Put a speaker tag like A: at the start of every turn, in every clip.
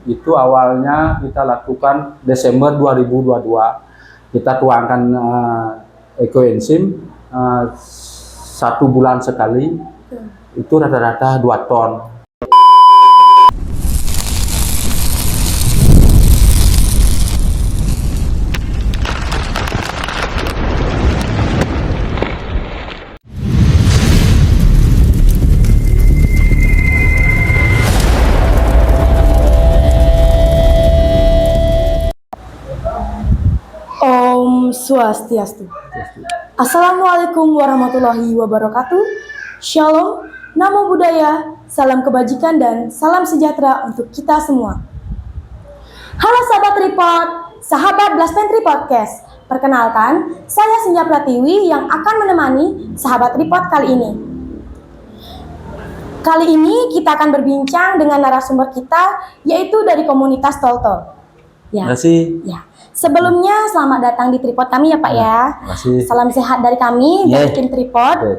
A: itu awalnya kita lakukan Desember 2022. Kita tuangkan ekoenzim 1 bulan sekali, itu rata-rata 2 ton.
B: Om Swastiastu. Assalamualaikum warahmatullahi wabarakatuh. Shalom, namo buddhaya, salam kebajikan dan salam sejahtera untuk kita semua. Halo sahabat Tripod, sahabat Blast Pantry Podcast. Perkenalkan, saya Senja Pratiwi yang akan menemani sahabat Tripod kali ini. Kali ini kita akan berbincang dengan narasumber kita, yaitu dari komunitas Toltol.
A: Ya. Terima kasih.
B: Ya. Sebelumnya selamat datang di Tripod kami ya Pak ya.
A: Terima kasih.
B: Salam sehat dari kami dari tim Tripod.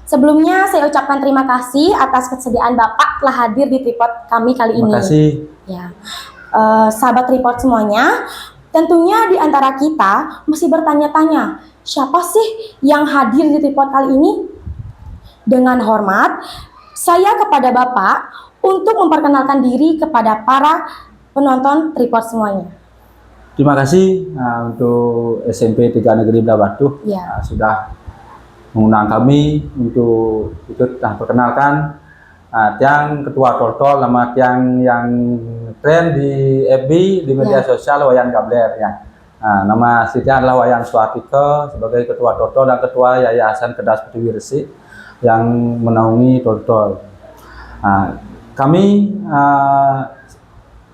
B: Sebelumnya saya ucapkan terima kasih atas kesediaan Bapak telah hadir di Tripod kami kali ini.
A: Terima kasih.
B: Ya. Sahabat Tripod semuanya, tentunya di antara kita masih bertanya-tanya, siapa sih yang hadir di Tripod kali ini? Dengan hormat, saya kepada Bapak untuk memperkenalkan diri kepada para penonton Tripod semuanya.
A: Terima kasih untuk SMP 3 Negeri Belah Batu sudah mengundang kami untuk ikut perkenalkan Tiang Ketua Toltol, nama Tiang yang tren di FB, di media sosial Wayan Gabler ya. Nama aslinya adalah Wayan Suatiko sebagai Ketua Toltol dan Ketua Yayasan Kedas Pertiwi Resik yang menaungi Toltol. Kami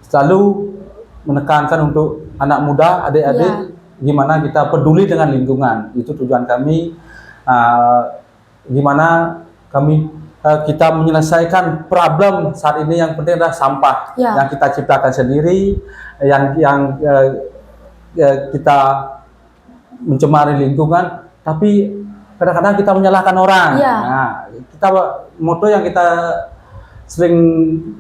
A: selalu menekankan untuk anak muda, adik-adik, gimana kita peduli dengan lingkungan. Itu tujuan kami. Gimana kita menyelesaikan problem saat ini. Yang penting adalah sampah yang kita ciptakan sendiri, yang kita mencemari lingkungan, tapi kadang-kadang kita menyalahkan orang. Moto yang kita sering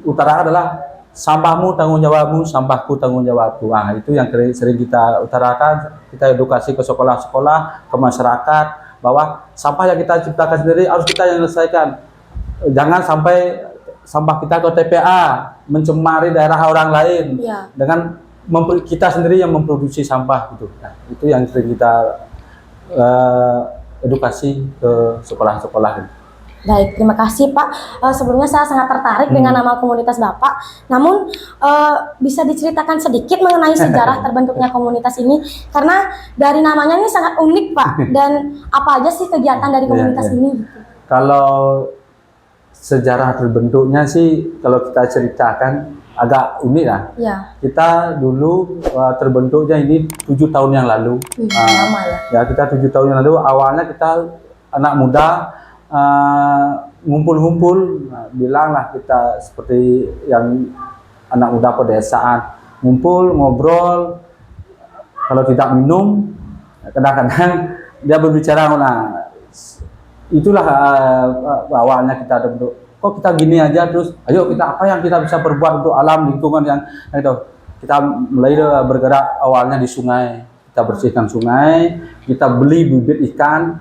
A: utarakan adalah sampahmu tanggung jawabmu, sampahku tanggung jawabku. Itu yang sering kita utarakan. Kita edukasi ke sekolah-sekolah, ke masyarakat, bahwa sampah yang kita ciptakan sendiri harus kita yang selesaikan. Jangan sampai sampah kita ke TPA mencemari daerah orang lain dengan kita sendiri yang memproduksi sampah gitu. Itu yang sering kita edukasi ke sekolah-sekolah.
B: Baik, terima kasih Pak. Sebelumnya saya sangat tertarik dengan nama komunitas Bapak. Namun bisa diceritakan sedikit mengenai sejarah terbentuknya komunitas ini, karena dari namanya ini sangat unik Pak. Dan apa aja sih kegiatan dari komunitas ini?
A: Kalau sejarah terbentuknya sih, kalau kita ceritakan agak unik lah. Kita dulu terbentuknya ini 7 tahun yang lalu.
B: Lama ya?
A: Kita 7 tahun yang lalu. Awalnya kita anak muda ngumpul-ngumpul, bilanglah kita seperti yang anak muda pedesaan, ngumpul, ngobrol, kalau tidak minum, kadang-kadang dia berbicara, itulah awalnya kita bentuk. Kok kita gini aja terus, ayo kita apa yang kita bisa berbuat untuk alam lingkungan yang itu. Kita mulai bergerak awalnya di sungai, kita bersihkan sungai, kita beli bibit ikan,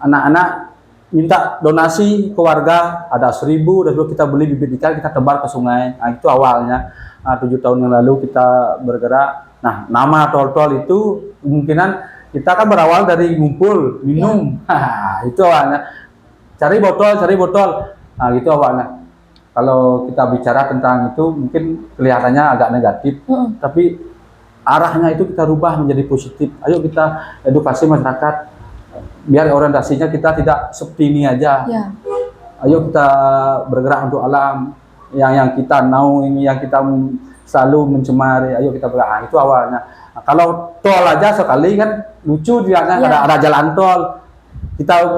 A: anak-anak minta donasi ke warga, ada 1.000, dan kita beli bibit ikan, kita tebar ke sungai. Itu awalnya 7 tahun yang lalu kita bergerak. Nama Toltol itu kemungkinan kita kan berawal dari ngumpul, minum. Itu awalnya. Cari botol. Gitu awalnya. Kalau kita bicara tentang itu mungkin kelihatannya agak negatif, tapi arahnya itu kita rubah menjadi positif. Ayo kita edukasi masyarakat, biar orientasinya kita tidak seperti ini aja. Ayo kita bergerak untuk alam yang kita naungi, yang kita selalu mencemari. Ayo kita bergerak. Itu awalnya. Kalau tol aja sekali kan lucu, dia ada jalan tol. Kita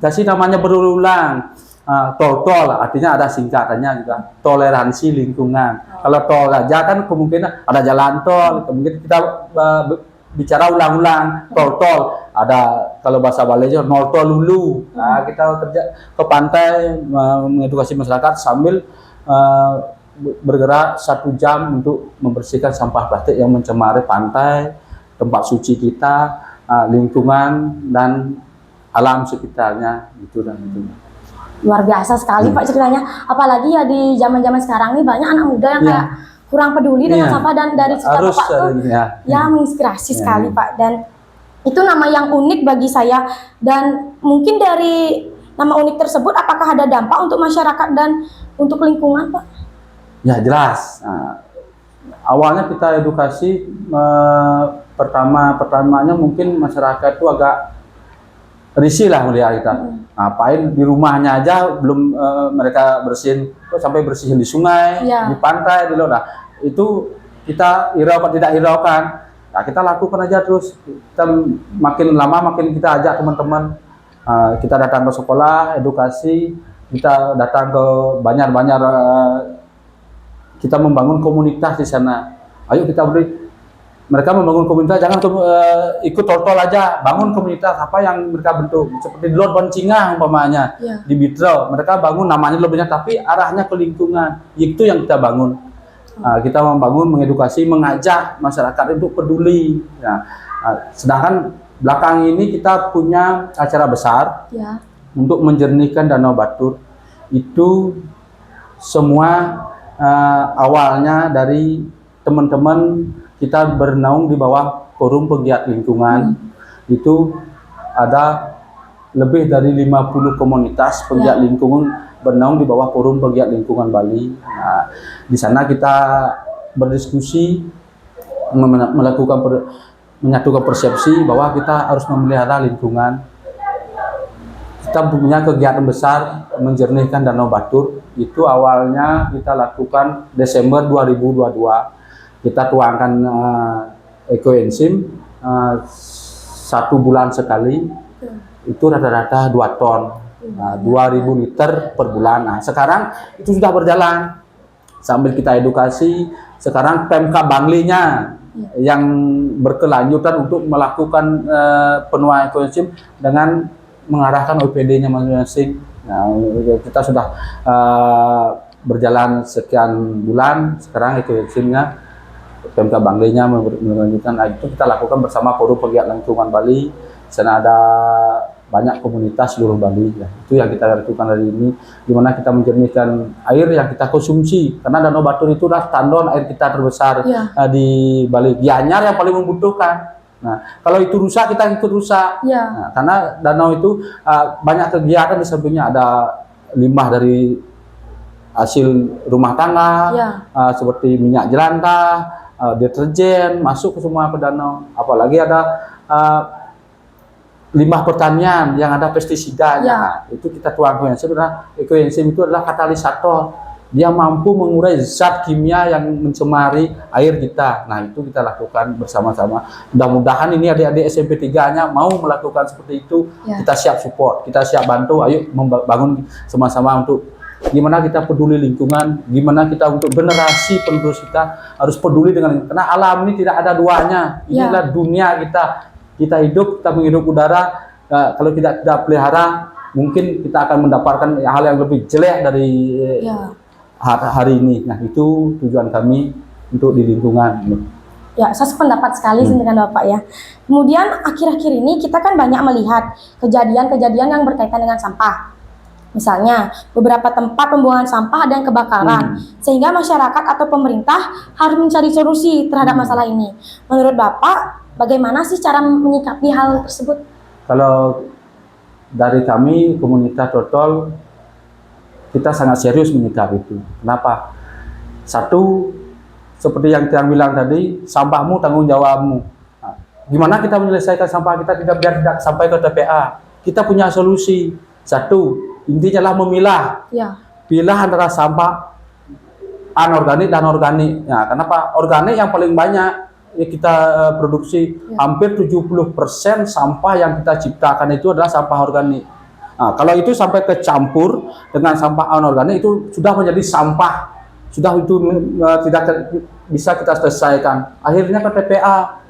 A: kasih namanya berulang. Tol artinya ada singkatannya juga, toleransi lingkungan. Kalau tol aja kan kemungkinan ada jalan tol, kemungkinan kita bicara ulang-ulang. Tol ada, kalau bahasa Balinya nol tol lulu. Kita kerja ke pantai mengedukasi masyarakat sambil bergerak 1 jam untuk membersihkan sampah plastik yang mencemari pantai, tempat suci kita, lingkungan dan alam sekitarnya gitu dan itu.
B: Luar biasa sekali Pak ceritanya. Apalagi ya di zaman-zaman sekarang nih banyak anak muda yang kayak kurang peduli dengan sampah, dan dari cerita
A: Harus,
B: Bapak tuh ya menginspirasi sekali Pak, dan itu nama yang unik bagi saya. Dan mungkin dari nama unik tersebut apakah ada dampak untuk masyarakat dan untuk lingkungan Pak?
A: Ya jelas. Awalnya kita edukasi pertamanya mungkin masyarakat itu agak risih lah melihat kita. Ngapain di rumahnya aja belum mereka bersihin, sampai bersihin di sungai, di pantai, di laut. Nah, itu kita hiraukan tidak hiraukan. Nah, kita lakukan aja terus. Kita makin lama makin kita ajak teman-teman. Kita datang ke sekolah, edukasi, kita datang ke banjar-banjar, kita membangun komunitas di sana. Ayo kita beri. Mereka membangun komunitas, jangan ikut tol-tol aja, bangun komunitas apa yang mereka bentuk. Seperti di Lord Boncingah umpamanya, di Bitro, mereka bangun namanya lebih banyak, tapi arahnya ke lingkungan. Itu yang kita bangun. Kita membangun, mengedukasi, mengajak masyarakat untuk peduli. Sedangkan belakang ini kita punya acara besar untuk menjernihkan Danau Batur. Itu semua awalnya dari teman-teman kita bernaung di bawah Forum Pegiat Lingkungan. Itu ada lebih dari 50 komunitas pegiat lingkungan bernaung di bawah Forum Pegiat Lingkungan Bali. Nah, di sana kita berdiskusi, menyatukan persepsi bahwa kita harus memelihara lingkungan. Kita punya kegiatan besar menjernihkan Danau Batur. Itu awalnya kita lakukan Desember 2022. Kita tuangkan ekoenzim 1 bulan sekali, itu rata-rata 2 ton, 2000 liter per bulan. Nah, sekarang itu sudah berjalan sambil kita edukasi. Sekarang Pemkab Banglinya yang berkelanjutan untuk melakukan penuaan ekoenzim dengan mengarahkan OPD-nya masing-masing. Nah, kita sudah berjalan sekian bulan. Sekarang ekoenzimnya Pemkab Banglinya melanjutkan. Itu kita lakukan bersama Forum Pegiat Lingkungan Bali. Di sana ada banyak komunitas seluruh Bali. Itu yang kita lakukan hari ini, di mana kita menjernihkan air yang kita konsumsi. Karena Danau Batur itu adalah tandon air kita terbesar di Bali. Gianyar yang paling membutuhkan. Nah, kalau itu rusak, kita ikut rusak. Nah, karena danau itu banyak kegiatan, di sampingnya ada limbah dari hasil rumah tangga, seperti minyak jelantah, deterjen masuk ke semua ke danau. Apalagi ada limbah pertanian yang ada pestisidanya. Itu kita tuangkan. Sebenarnya ekoenzim itu adalah katalisator. Dia mampu mengurai zat kimia yang mencemari air kita. Nah, itu kita lakukan bersama-sama. Mudah-mudahan ini adik-adik SMP 3-nya mau melakukan seperti itu. Kita siap support, kita siap bantu. Ayo membangun sama-sama untuk gimana kita peduli lingkungan, gimana kita untuk generasi penerus kita harus peduli dengan, karena alam ini tidak ada duanya. Inilah dunia kita. Kita hidup, kita menghirup udara. Kalau tidak pelihara, mungkin kita akan mendapatkan hal yang lebih jelek dari hari ini. Nah, itu tujuan kami untuk di lingkungan.
B: Ya, saya sependapat sekali dengan Bapak ya. Kemudian akhir-akhir ini kita kan banyak melihat kejadian-kejadian yang berkaitan dengan sampah. Misalnya, beberapa tempat pembuangan sampah ada yang kebakaran, sehingga masyarakat atau pemerintah harus mencari solusi terhadap masalah ini. Menurut Bapak, bagaimana sih cara menyikapi hal tersebut?
A: Kalau dari kami, komunitas Totol, kita sangat serius menyikapi itu. Kenapa? Satu, seperti yang Tiang bilang tadi, sampahmu tanggung jawabmu. Nah, gimana kita menyelesaikan sampah kita biar tidak sampai ke TPA? Kita punya solusi. Satu, intinya lah memilah. Pilah antara sampah anorganik dan organik. Nah, kenapa? Organik yang paling banyak kita produksi. Hampir 70% sampah yang kita ciptakan itu adalah sampah organik. Nah, kalau itu sampai kecampur dengan sampah anorganik, itu sudah menjadi sampah. Sudah itu tidak bisa kita selesaikan. Akhirnya ke TPA.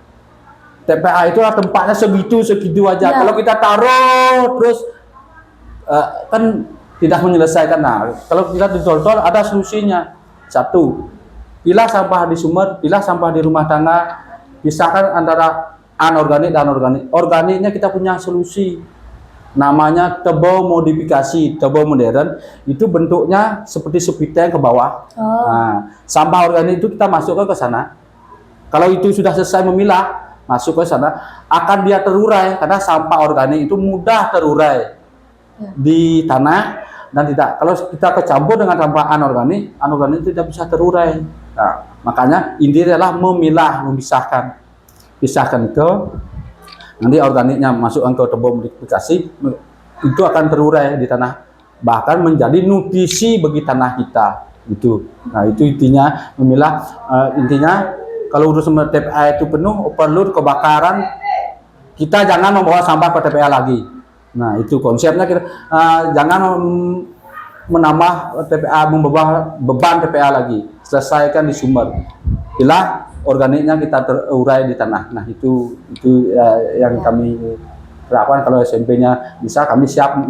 A: TPA itu tempatnya segitu aja. Kalau kita taruh terus kan tidak menyelesaikan. Nah, kalau kita di tol-tol ada solusinya. Satu, pilah sampah di sumber, pilah sampah di rumah tangga, pisahkan antara anorganik dan organik. Organiknya kita punya solusi, namanya tebo modifikasi, tebo modern. Itu bentuknya seperti sepiteng ke bawah. Nah, sampah organik itu kita masukkan ke sana. Kalau itu sudah selesai memilah, masuk ke sana, akan dia terurai karena sampah organik itu mudah terurai di tanah dan tidak. Kalau kita kecampur dengan sampah anorganik, anorganik itu tidak bisa terurai. Nah, makanya intinya adalah memilah, memisahkan. Pisahkan itu, nanti organiknya masukkan ke tebo modifikasi, itu akan terurai di tanah, bahkan menjadi nutrisi bagi tanah kita. Itu. Nah, itu intinya memilah. Intinya kalau udah sama TPA itu penuh, overload, kebakaran, kita jangan membawa sampah ke TPA lagi. Nah, itu konsepnya kita jangan menambah TPA, membawa beban TPA lagi. Selesaikan di sumber. Bila organiknya kita terurai di tanah. Nah, itu yang kami terapkan. Kalau SMP-nya bisa, kami siap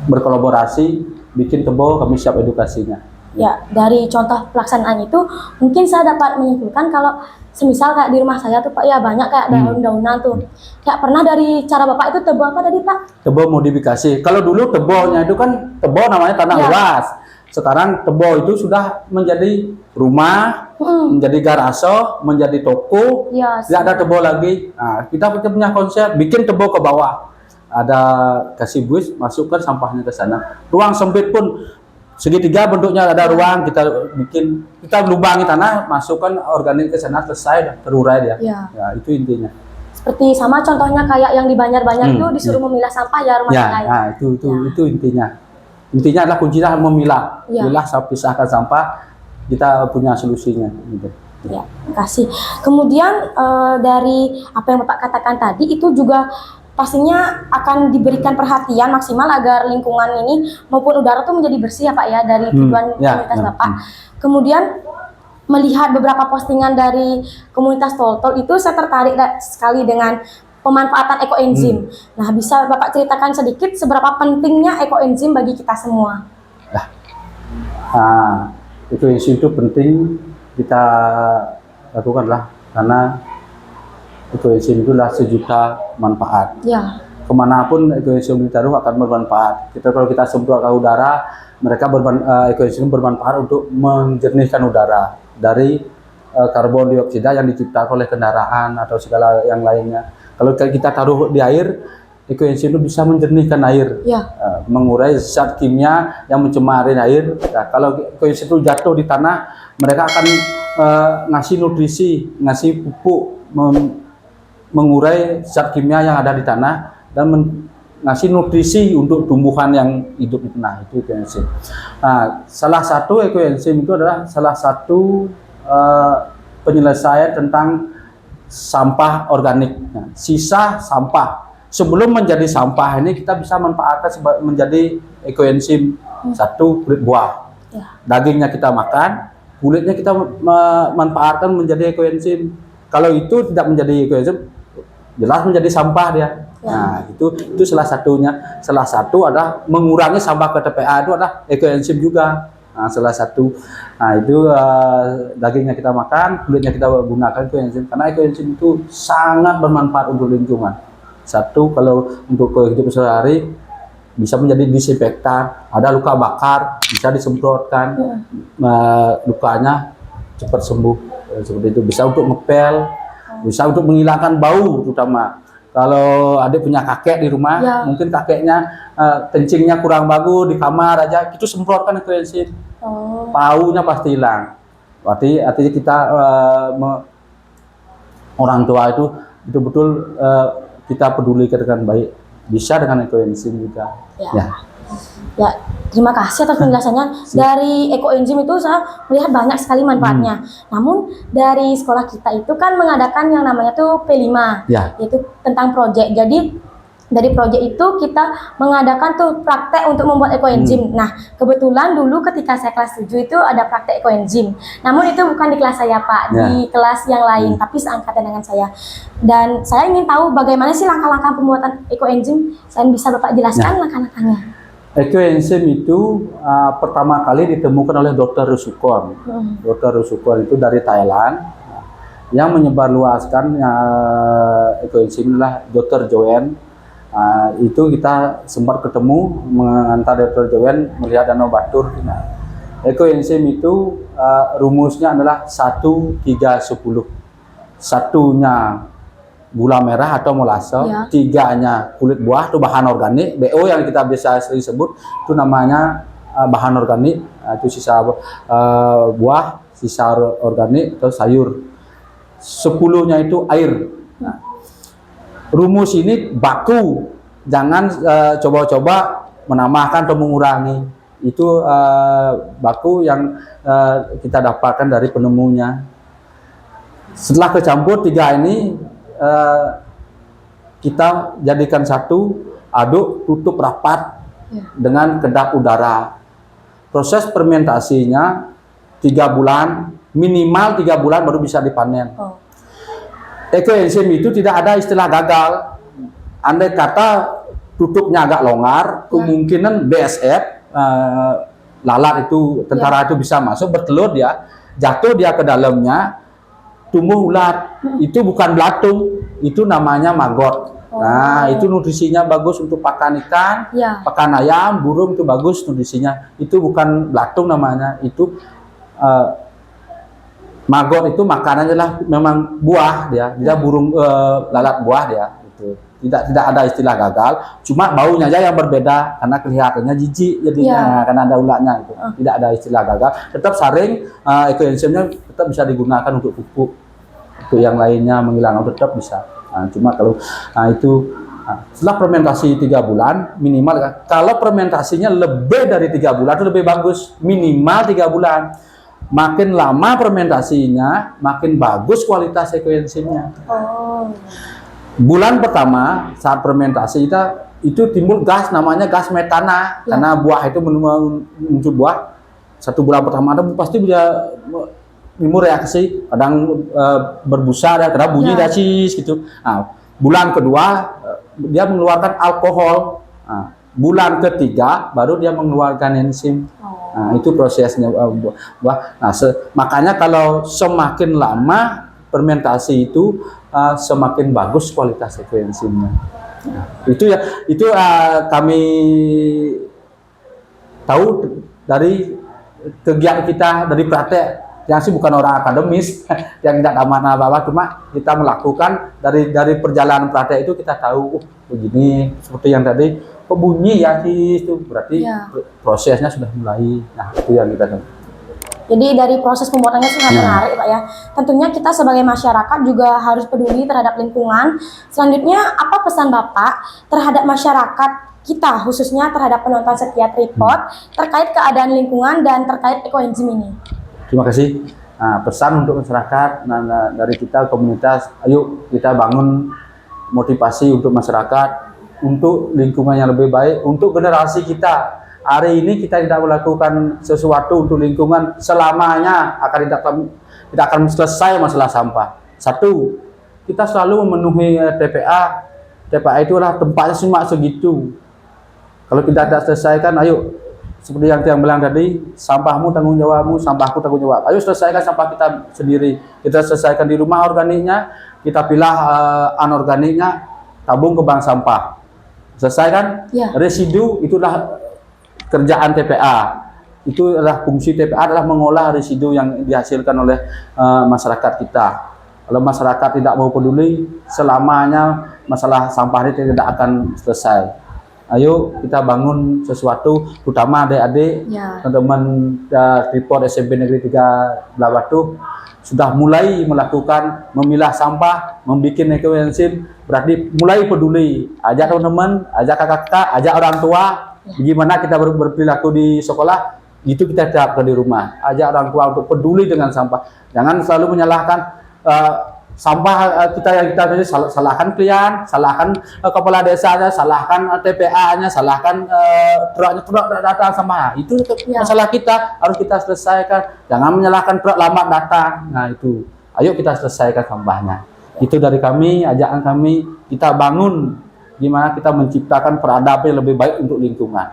A: berkolaborasi, bikin tebo, kami siap edukasinya.
B: Ya, dari contoh pelaksanaan itu mungkin saya dapat menyimpulkan kalau semisal kayak di rumah saya tuh Pak, ya banyak kayak daun-daunan tuh. Kayak pernah dari cara Bapak itu tebo apa tadi Pak?
A: Tebo modifikasi. Kalau dulu tebonya itu kan tebo namanya tanah luas. Sekarang tebo itu sudah menjadi rumah, menjadi garase, menjadi toko. Tidak ada tebo lagi. Nah, kita punya konsep bikin tebo ke bawah. Ada kasih bus, masukkan sampahnya ke sana. Ruang sempit pun segitiga bentuknya, ada ruang, kita lubangi tanah, masukkan organik ke sana, selesai, terurai dia. Ya, itu intinya.
B: Seperti sama contohnya kayak yang di Banjar-Banjar itu disuruh memilah sampah ya rumah tangga.
A: Nah, itu intinya. Intinya adalah kuncinya memilah. Milah, pisahkan sampah, kita punya solusinya. Gitu.
B: Ya, terima kasih. Kemudian dari apa yang Bapak katakan tadi itu juga pastinya akan diberikan perhatian maksimal agar lingkungan ini maupun udara itu menjadi bersih ya Pak ya, dari tujuan komunitas Bapak. Kemudian melihat beberapa postingan dari komunitas Toltol itu saya tertarik sekali dengan pemanfaatan ekoenzim. Nah, bisa Bapak ceritakan sedikit seberapa pentingnya ekoenzim bagi kita semua?
A: Nah, ekoenzim itu penting kita lakukan lah, karena ekoenzim itulah sejuta manfaat. Kemanapun ekoenzim ditaruh akan bermanfaat. Kalau kita semprot ke udara, mereka ekoenzim bermanfaat untuk menjernihkan udara dari karbon dioksida yang diciptakan oleh kendaraan atau segala yang lainnya. Kalau kita taruh di air, ekoenzim itu bisa menjernihkan air, mengurai zat kimia yang mencemari air. Nah, kalau ekoenzim itu jatuh di tanah, mereka akan ngasih nutrisi, ngasih pupuk, mengurai zat kimia yang ada di tanah dan ngasih nutrisi untuk tumbuhan yang hidup di tanah. Itu ekoenzim. Nah, salah satu ekoenzim itu adalah salah satu penyelesaian tentang sampah organik. Nah, sisa sampah sebelum menjadi sampah ini kita bisa manfaatkan menjadi ekoenzim. Satu, kulit buah. Dagingnya kita makan, kulitnya kita manfaatkan menjadi ekoenzim. Kalau itu tidak menjadi ekoenzim, jelas menjadi sampah dia. Nah, itu salah satunya. Salah satu adalah mengurangi sampah ke TPA, itu adalah ekoenzim juga. Nah, salah satu. Nah, itu dagingnya kita makan, kulitnya kita gunakan ekoenzim, karena ekoenzim itu sangat bermanfaat untuk lingkungan. Satu, kalau untuk kehidupan sehari-hari bisa menjadi disinfektan. Ada luka bakar bisa disemprotkan, lukanya cepat sembuh. Seperti itu. Bisa untuk ngepel, bisa untuk menghilangkan bau, terutama kalau adik punya kakek di rumah, mungkin kakeknya kencingnya kurang bagus di kamar aja, itu semprotkan ekoenzim, baunya pasti hilang. Berarti artinya kita orang tua itu betul-betul kita peduli dengan baik, bisa dengan ekoenzim juga.
B: Ya, terima kasih atas penjelasannya. Dari ekoenzim itu saya melihat banyak sekali manfaatnya. Namun dari sekolah kita itu kan mengadakan yang namanya tuh P5, yaitu tentang proyek. Jadi dari proyek itu kita mengadakan tuh praktek untuk membuat ekoenzim. Nah, kebetulan dulu ketika saya kelas 7 itu ada praktek ekoenzim. Namun itu bukan di kelas saya Pak, di kelas yang lain, tapi seangkatan dengan saya. Dan saya ingin tahu bagaimana sih langkah-langkah pembuatan ekoenzim. Saya bisa Bapak jelaskan langkah-langkahnya?
A: Ekoenzim itu pertama kali ditemukan oleh Dr. Rusukon. Dr. Rusukon itu dari Thailand. Yang menyebarluaskan ekoenzim adalah Dr. Joen. Itu kita sempat ketemu mengantar Dr. Joen melihat Danau Batur. Ekoenzim itu rumusnya adalah 1-3-10. Satunya gula merah atau molase, tiganya kulit buah itu bahan organik, BO yang kita biasa sering sebut itu namanya bahan organik, itu sisa buah, sisa organik atau sayur. 10-nya itu air. Nah, rumus ini baku, jangan coba-coba menambahkan atau mengurangi. Itu baku yang kita dapatkan dari penemunya. Setelah kecampur tiga ini, kita jadikan satu, aduk, tutup rapat dengan kedap udara. Proses fermentasinya 3 bulan, minimal 3 bulan baru bisa dipanen. Ekoenzim itu tidak ada istilah gagal. Andai kata tutupnya agak longgar, kemungkinan BSF lalat itu, tentara itu bisa masuk, bertelur dia, jatuh dia ke dalamnya, tumbuh ulat. Itu bukan belatung, itu namanya maggot. Nah, itu nutrisinya bagus untuk pakan ikan, pakan ayam, burung itu bagus nutrisinya. Itu bukan belatung namanya, itu maggot itu makanannya adalah memang buah dia burung lalat buah dia. Gitu. Tidak ada istilah gagal, cuma baunya aja yang berbeda karena kelihatannya jijik jadinya karena ada ulatnya itu. Tidak ada istilah gagal, tetap saring ekoenzimnya tetap bisa digunakan untuk pupuk, untuk yang lainnya menghilang tetap bisa. Cuma kalau setelah fermentasi 3 bulan minimal, kalau fermentasinya lebih dari 3 bulan itu lebih bagus, minimal 3 bulan. Makin lama fermentasinya makin bagus kualitas ekoenzimnya. Bulan pertama saat fermentasi itu timbul gas namanya gas metana, karena buah itu muncul buah. 1 bulan pertama ada pasti bisa timbul reaksi, kadang berbusa, kadang bunyi dacis gitu. Nah, bulan kedua dia mengeluarkan alkohol. Nah, bulan ketiga baru dia mengeluarkan enzim. Nah, itu prosesnya buah. Nah, makanya kalau semakin lama fermentasi itu semakin bagus kualitas ekoenzimnya. Nah, itu kami tahu dari kegiatan kita, dari praktek yang sih bukan orang akademis yang tidak amanah apa-apa, cuma kita melakukan dari perjalanan praktek itu kita tahu begini, seperti yang tadi bunyi ya sih, itu berarti prosesnya sudah mulai. Nah, itu yang kita tahu.
B: Jadi dari proses pembuatannya sangat menarik Pak ya. Tentunya kita sebagai masyarakat juga harus peduli terhadap lingkungan. Selanjutnya apa pesan Bapak terhadap masyarakat kita, khususnya terhadap penonton setia Tripod terkait keadaan lingkungan dan terkait ekoenzim ini?
A: Terima kasih. Nah, pesan untuk masyarakat dari kita komunitas, ayo kita bangun motivasi untuk masyarakat, untuk lingkungan yang lebih baik, untuk generasi kita. Hari ini kita tidak melakukan sesuatu untuk lingkungan, selamanya tidak akan selesai masalah sampah. Satu, kita selalu memenuhi TPA. TPA itulah tempatnya cuma segitu. Kalau kita tidak selesaikan, ayo seperti yang bilang tadi, sampahmu tanggung jawabmu, sampahku tanggung jawab. Ayo selesaikan sampah kita sendiri. Kita selesaikan di rumah organiknya, kita pilah anorganiknya, tabung ke bank sampah. Selesaikan residu, itulah kerjaan TPA. Itu adalah fungsi TPA, adalah mengolah residu yang dihasilkan oleh masyarakat kita. Kalau masyarakat tidak mau peduli, selamanya masalah sampah ini tidak akan selesai. Ayo kita bangun sesuatu, terutama adik-adik, teman-teman Tripod SMP Negeri 3 Belah Batu sudah mulai melakukan memilah sampah, membuat ekoenzim, berarti mulai peduli. Ajak teman-teman, ajak kakak-kakak, ajak orang tua. Bagaimana kita berperilaku di sekolah, itu kita terapkan di rumah. Ajak orang tua untuk peduli dengan sampah. Jangan selalu menyalahkan sampah kita salahkan klien, salahkan kepala desanya, salahkan TPA-nya, salahkan truk datang sampah. Itu masalah kita, harus kita selesaikan. Jangan menyalahkan truk lambat datang. Nah, itu. Ayo kita selesaikan sampahnya. Itu dari kami, ajakan kami, kita bangun gimana kita menciptakan peradaban yang lebih baik untuk lingkungan.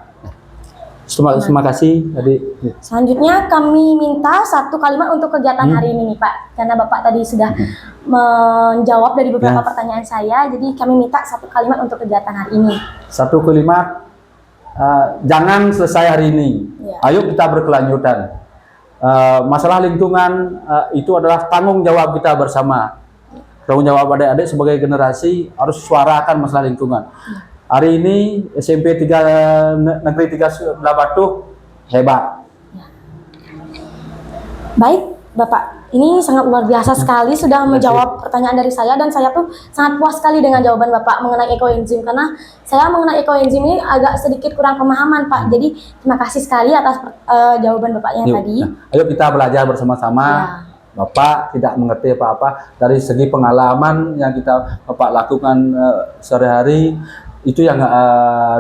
A: Terima kasih tadi.
B: Selanjutnya kami minta satu kalimat untuk kegiatan hari ini nih Pak. Karena Bapak tadi sudah menjawab dari beberapa pertanyaan saya, jadi kami minta satu kalimat untuk kegiatan hari ini.
A: Satu kalimat, jangan selesai hari ini.
B: Ya.
A: Ayo kita berkelanjutan. Masalah lingkungan itu adalah tanggung jawab kita bersama. Tanggung jawab adik-adik sebagai generasi harus suarakan masalah lingkungan. Hari ini SMP Negeri 3 Belah Batu hebat.
B: Baik, Bapak. Ini sangat luar biasa sekali sudah menjawab pertanyaan dari saya, dan saya tuh sangat puas sekali dengan jawaban Bapak mengenai ekoenzim, karena saya mengenai ekoenzim ini agak sedikit kurang pemahaman, Pak. Jadi terima kasih sekali atas jawaban Bapaknya tadi.
A: Ayo kita belajar bersama-sama.
B: Ya.
A: Bapak tidak mengerti apa-apa dari segi pengalaman yang Bapak lakukan sehari-hari. Itu yang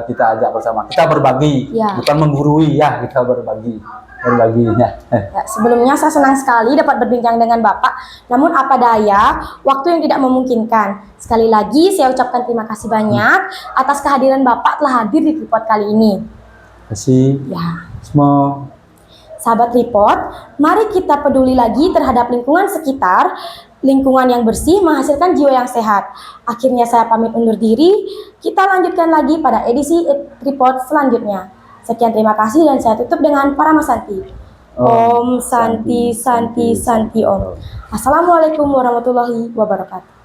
A: kita ajak bersama. Kita berbagi,
B: Ya.
A: bukan menggurui ya. Kita berbaginya.
B: Ya, sebelumnya saya senang sekali dapat berbincang dengan Bapak. Namun apa daya, waktu yang tidak memungkinkan. Sekali lagi saya ucapkan terima kasih banyak atas kehadiran Bapak telah hadir di Tripod kali ini.
A: Terima kasih.
B: Ya.
A: Semua.
B: Sahabat Tripod, mari kita peduli lagi terhadap lingkungan sekitar. Lingkungan yang bersih menghasilkan jiwa yang sehat. Akhirnya saya pamit undur diri. Kita lanjutkan lagi pada edisi Tripod selanjutnya. Sekian, terima kasih, dan saya tutup dengan Paramasanti. Om Santi Santi Santi Om. Assalamualaikum warahmatullahi wabarakatuh.